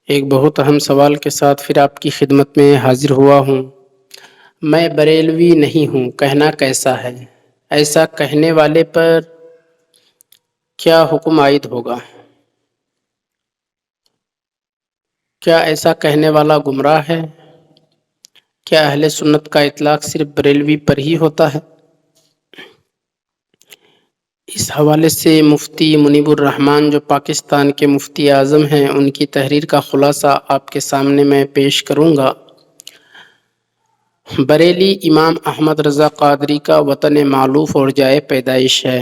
ایک بہت اہم سوال کے ساتھ پھر آپ کی خدمت میں حاضر ہوا ہوں۔ میں بریلوی نہیں ہوں کہنا کیسا ہے؟ ایسا کہنے والے پر کیا حکم عائد ہوگا؟ کیا ایسا کہنے والا گمراہ ہے؟ کیا اہل سنت کا اطلاق صرف بریلوی پر ہی ہوتا ہے؟ اس حوالے سے مفتی منیب الرحمان جو پاکستان کے مفتی اعظم ہیں، ان کی تحریر کا خلاصہ آپ کے سامنے میں پیش کروں گا۔ بریلی امام احمد رضا قادری کا وطن مألوف اور جائے پیدائش ہے۔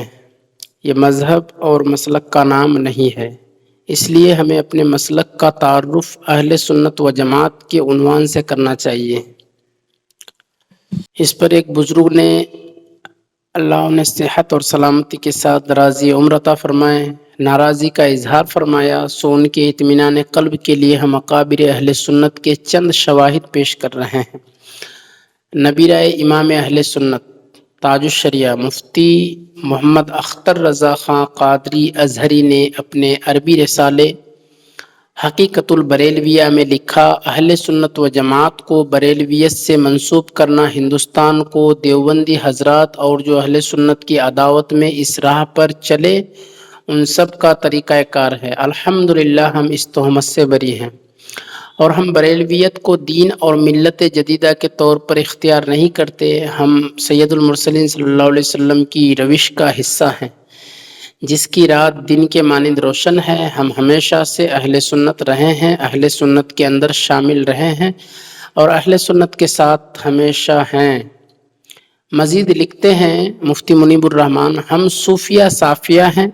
یہ مذہب اور مسلک کا نام نہیں ہے، اس لیے ہمیں اپنے مسلک کا تعارف اہل سنت و جماعت کے عنوان سے کرنا چاہیے۔ اس پر ایک بزرگ نے اللہ انہیں صحت اور سلامتی کے ساتھ دراز عمر عطا فرمائے، ناراضی کا اظہار فرمایا، سو ان کے اطمینان قلب کے لیے ہم اکابر اہل سنت کے چند شواہد پیش کر رہے ہیں۔ نبیرہ امام اہل سنت تاج الشریعہ مفتی محمد اختر رضا خان قادری ازہری نے اپنے عربی رسالے حقیقت البریلویہ میں لکھا، اہل سنت و جماعت کو بریلویت سے منسوب کرنا ہندوستان کو دیوبندی حضرات اور جو اہل سنت کی عداوت میں اس راہ پر چلے ان سب کا طریقہ کار ہے۔ الحمدللہ ہم اس تہمت سے بری ہیں، اور ہم بریلویت کو دین اور ملت جدیدہ کے طور پر اختیار نہیں کرتے۔ ہم سید المرسلین صلی اللہ علیہ وسلم کی روش کا حصہ ہیں، جس کی رات دن کے مانند روشن ہے۔ ہم ہمیشہ سے اہل سنت رہے ہیں، اہل سنت کے اندر شامل رہے ہیں اور اہل سنت کے ساتھ ہمیشہ ہیں۔ مزید لکھتے ہیں مفتی منیب الرحمان، ہم صوفیہ صافیہ ہیں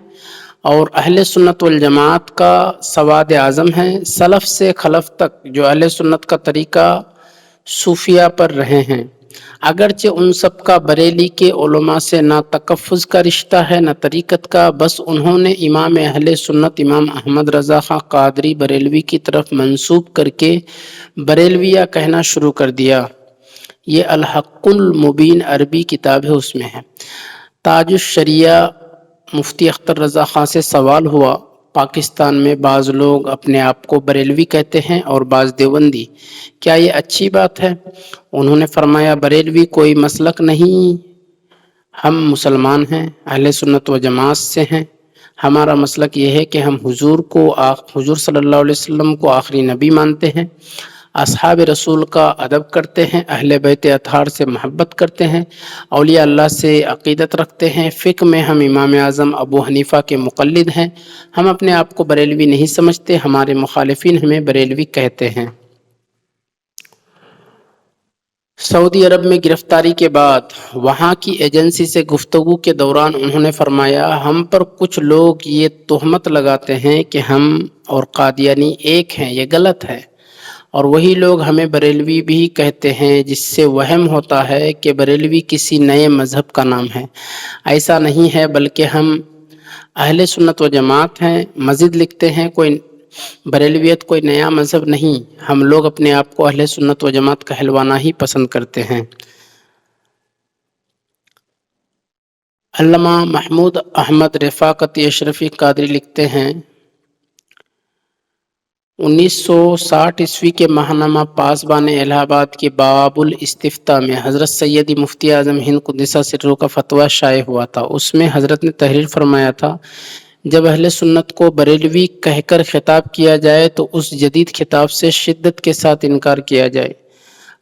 اور اہل سنت والجماعت کا سواد اعظم ہیں۔ سلف سے خلف تک جو اہل سنت کا طریقہ صوفیہ پر رہے ہیں، اگرچہ ان سب کا بریلی کے علماء سے نہ تکفظ کا رشتہ ہے نہ طریقت کا، بس انہوں نے امام اہل سنت امام احمد رضا خان قادری بریلوی کی طرف منسوب کر کے بریلویہ کہنا شروع کر دیا۔ یہ الحق المبین عربی کتاب ہے، اس میں ہے۔ تاج الشریعہ مفتی اختر رضا خان سے سوال ہوا، پاکستان میں بعض لوگ اپنے آپ کو بریلوی کہتے ہیں اور بعض دیوبندی، کیا یہ اچھی بات ہے؟ انہوں نے فرمایا، بریلوی کوئی مسلک نہیں، ہم مسلمان ہیں، اہل سنت و جماعت سے ہیں۔ ہمارا مسلک یہ ہے کہ ہم حضور صلی اللہ علیہ وسلم کو آخری نبی مانتے ہیں، اصحاب رسول کا ادب کرتے ہیں، اہل بیت اطہار سے محبت کرتے ہیں، اولیاء اللہ سے عقیدت رکھتے ہیں۔ فقہ میں ہم امام اعظم ابو حنیفہ کے مقلد ہیں۔ ہم اپنے آپ کو بریلوی نہیں سمجھتے، ہمارے مخالفین ہمیں بریلوی کہتے ہیں۔ سعودی عرب میں گرفتاری کے بعد وہاں کی ایجنسی سے گفتگو کے دوران انہوں نے فرمایا، ہم پر کچھ لوگ یہ تہمت لگاتے ہیں کہ ہم اور قادیانی ایک ہیں، یہ غلط ہے، اور وہی لوگ ہمیں بریلوی بھی کہتے ہیں، جس سے وہم ہوتا ہے کہ بریلوی کسی نئے مذہب کا نام ہے۔ ایسا نہیں ہے، بلکہ ہم اہل سنت و جماعت ہیں۔ مزید لکھتے ہیں، بریلویت کوئی نیا مذہب نہیں، ہم لوگ اپنے آپ کو اہل سنت و جماعت کہلوانا ہی پسند کرتے ہیں۔ علامہ محمود احمد رفاقتی اشرفی قادری لکھتے ہیں، 1960 کے ماہنامہ پاسبان الہ آباد کے باب الاستفتاء میں حضرت سیدی مفتی اعظم ہند قدس سرہ کا فتویٰ شائع ہوا تھا۔ اس میں حضرت نے تحریر فرمایا تھا، جب اہل سنت کو بریلوی کہہ کر خطاب کیا جائے تو اس جدید خطاب سے شدت کے ساتھ انکار کیا جائے۔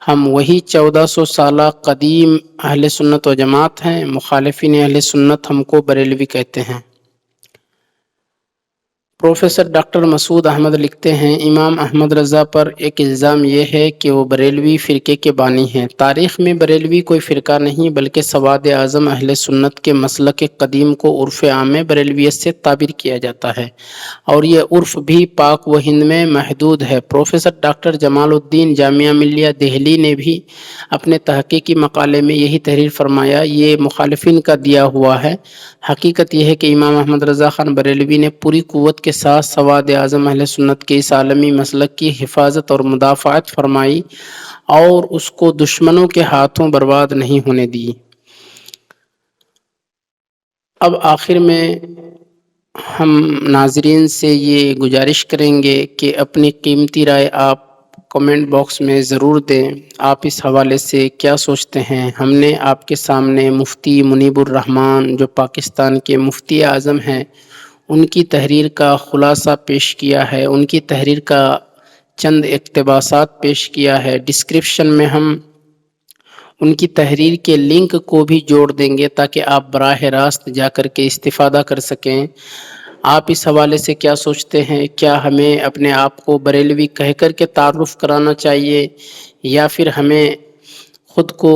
ہم وہی 1400 سالہ قدیم اہل سنت و جماعت ہیں، مخالفین اہل سنت ہم کو بریلوی کہتے ہیں۔ پروفیسر ڈاکٹر مسعود احمد لکھتے ہیں، امام احمد رضا پر ایک الزام یہ ہے کہ وہ بریلوی فرقے کے بانی ہیں۔ تاریخ میں بریلوی کوئی فرقہ نہیں بلکہ سواد اعظم اہل سنت کے مسلک قدیم کو عرف عام میں بریلویت سے تعبیر کیا جاتا ہے، اور یہ عرف بھی پاک و ہند میں محدود ہے۔ پروفیسر ڈاکٹر جمال الدین جامعہ ملیہ دہلی نے بھی اپنے تحقیقی مقالے میں یہی تحریر فرمایا، یہ مخالفین کا دیا ہوا ہے۔ حقیقت یہ ہے کہ امام احمد رضا خان بریلوی نے پوری قوت کے ساتھ سواد اعظم اہل سنت کے اس عالمی مسلک کی حفاظت اور مدافعت فرمائی اور اس کو دشمنوں کے ہاتھوں برباد نہیں ہونے دی۔ اب آخر میں ہم ناظرین سے یہ گزارش کریں گے کہ اپنی قیمتی رائے آپ کمنٹ باکس میں ضرور دیں۔ آپ اس حوالے سے کیا سوچتے ہیں؟ ہم نے آپ کے سامنے مفتی منیب الرحمن جو پاکستان کے مفتی اعظم ہیں ان کی تحریر کا خلاصہ پیش کیا ہے، ان کی تحریر کا چند اقتباسات پیش کیا ہے۔ ڈسکرپشن میں ہم ان کی تحریر کے لنک کو بھی جوڑ دیں گے تاکہ آپ براہ راست جا کر کے استفادہ کر سکیں۔ آپ اس حوالے سے کیا سوچتے ہیں؟ کیا ہمیں اپنے آپ کو بریلوی کہہ کر کے تعارف کرانا چاہیے یا پھر ہمیں خود کو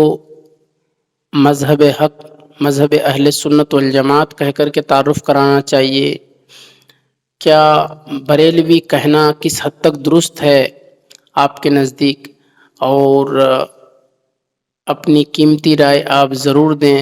مذہب حق، مذہب اہل سنت والجماعت کہہ کر کے تعارف کرانا چاہیے؟ کیا بریلوی کہنا کس حد تک درست ہے آپ کے نزدیک؟ اور اپنی قیمتی رائے آپ ضرور دیں۔